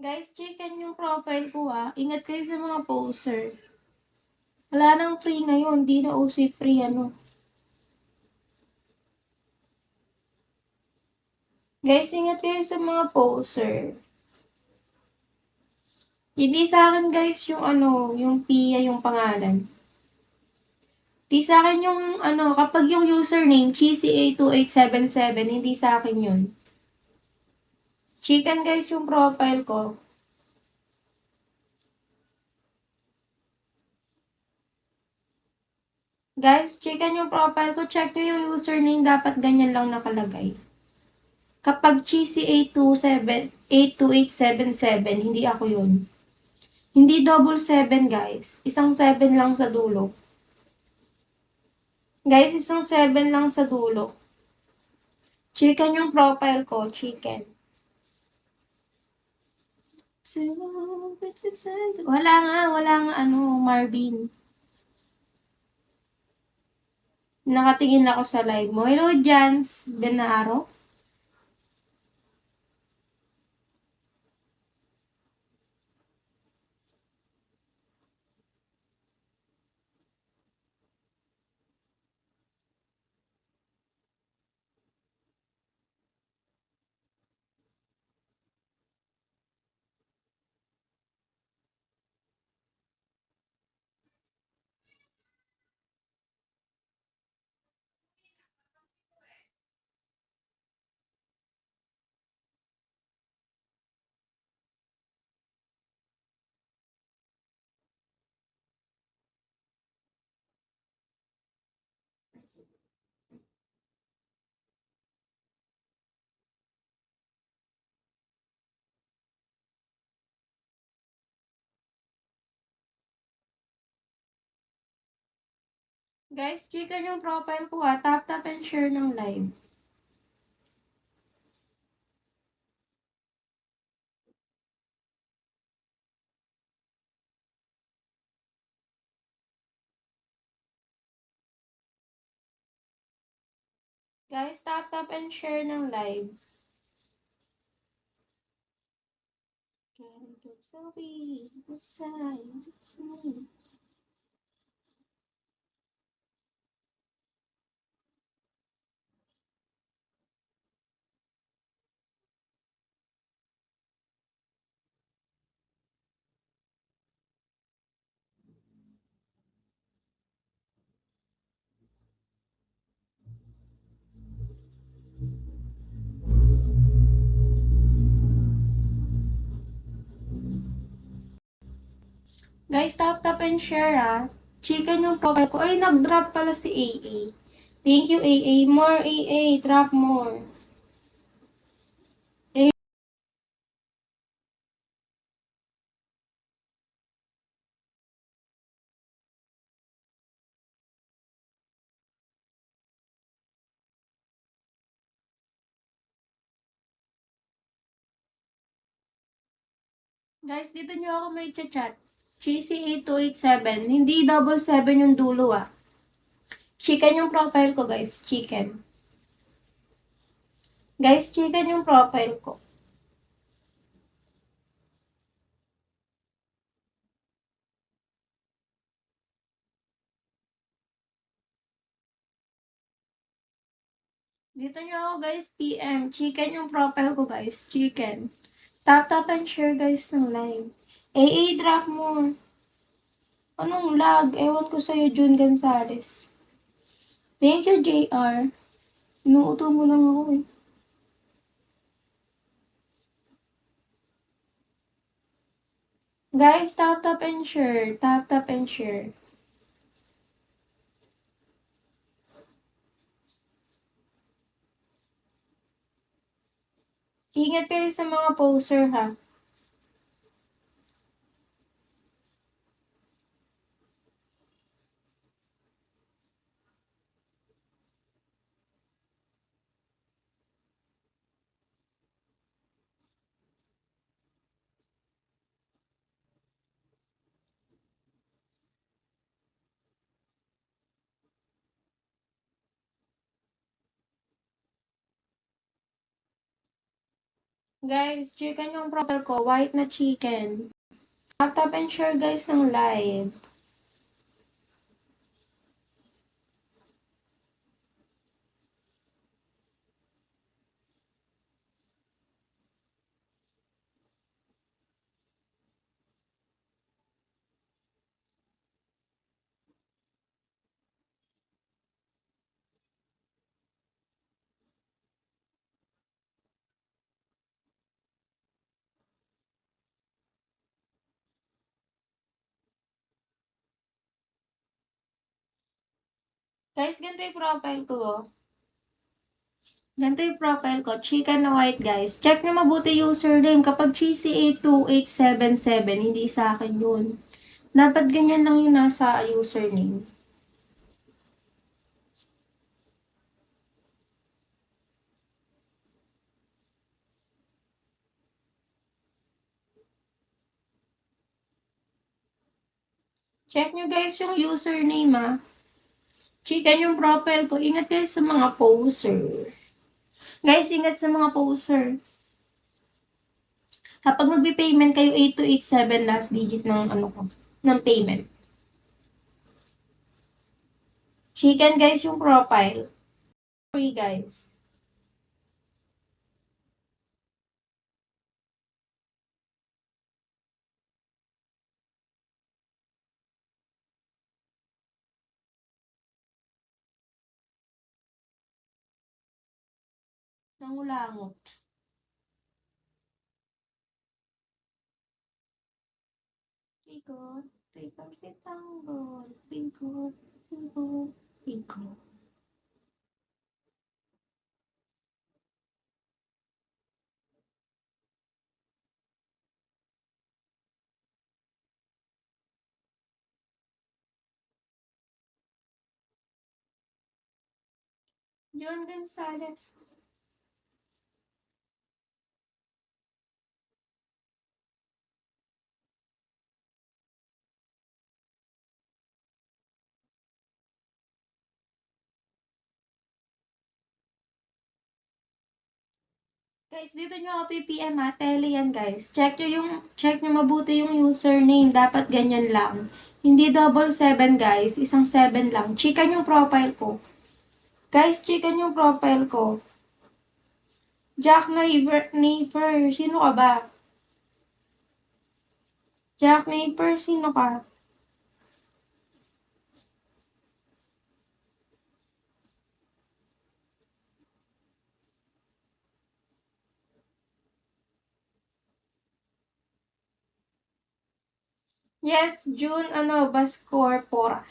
Guys, checkan yung profile ko Ingat kayo sa mga poser. Wala nang free ngayon. Di na uso free Guys, ingat kayo sa mga poser. Hindi sa akin guys yung yung Pia yung pangalan. Di sa akin yung kapag yung username, cheesya2877, hindi sa akin yun. Chicken guys yung profile ko. Guys, chicken yung profile ko. Check nyo yung username. Dapat ganyan lang nakalagay. Kapag cheesy827, 82877, hindi ako yun. Hindi double 7 guys. Isang 7 lang sa dulo. Guys, isang 7 lang sa dulo. Chicken yung profile ko. Chicken. Wala nga Marvin. Nakatingin ako sa live mo. Hello, Jans Benaro. Guys, chicken yung profile ko Tap and share ng live. Guys, tap and share ng live. Can't get so weak inside. It's me. Guys, tap and share Chicken yung profile ko. Ay, nag-drop pala si AA. Thank you, AA. More, AA. Drop more. Guys, dito nyo ako may chat. Cheesy8287. Hindi double 7 yung dulo Chicken yung profile ko, guys. Chicken. Guys, chicken yung profile ko. Dito nyo ako, guys, PM. Chicken yung profile ko, guys. Chicken. Tap and share, guys, ng live. AA, drop more. Anong lag? Ewan ko sa'yo, June Gonzales. Thank you, JR. Inuuto mo lang ako Guys, tap and share. Tap and share. Ingat kayo sa mga poser, Guys, chicken yung profile ko. White na chicken. Tap and share guys ng live. Guys, ganito yung profile ko. Ganito yung profile ko. Chicken na white, guys. Check nyo mabuti username. Kapag GCA2877, hindi sa akin yun. Dapat ganyan lang yung nasa username. Check nyo guys yung username Chicken yung profile ko. Ingat kayo sa mga poser. Guys, ingat sa mga poser. Kapag magbi-payment kayo, 8287 last digit ng ng payment. Chicken guys yung profile. Free guys. Nangulangot. Ikot. Ikot si tanggol. Ikot. Ikot. Ikot. John Gonzalez. Guys, dito nyo ako PPM Tele yan guys. Check nyo mabuti yung username. Dapat ganyan lang. Hindi double 7 guys. Isang 7 lang. Chicken yung profile ko. Guys, chicken yung profile ko. Jack Naver. Sino ka ba? Jack Naver, sino ka? Yes, June, Bascorpora.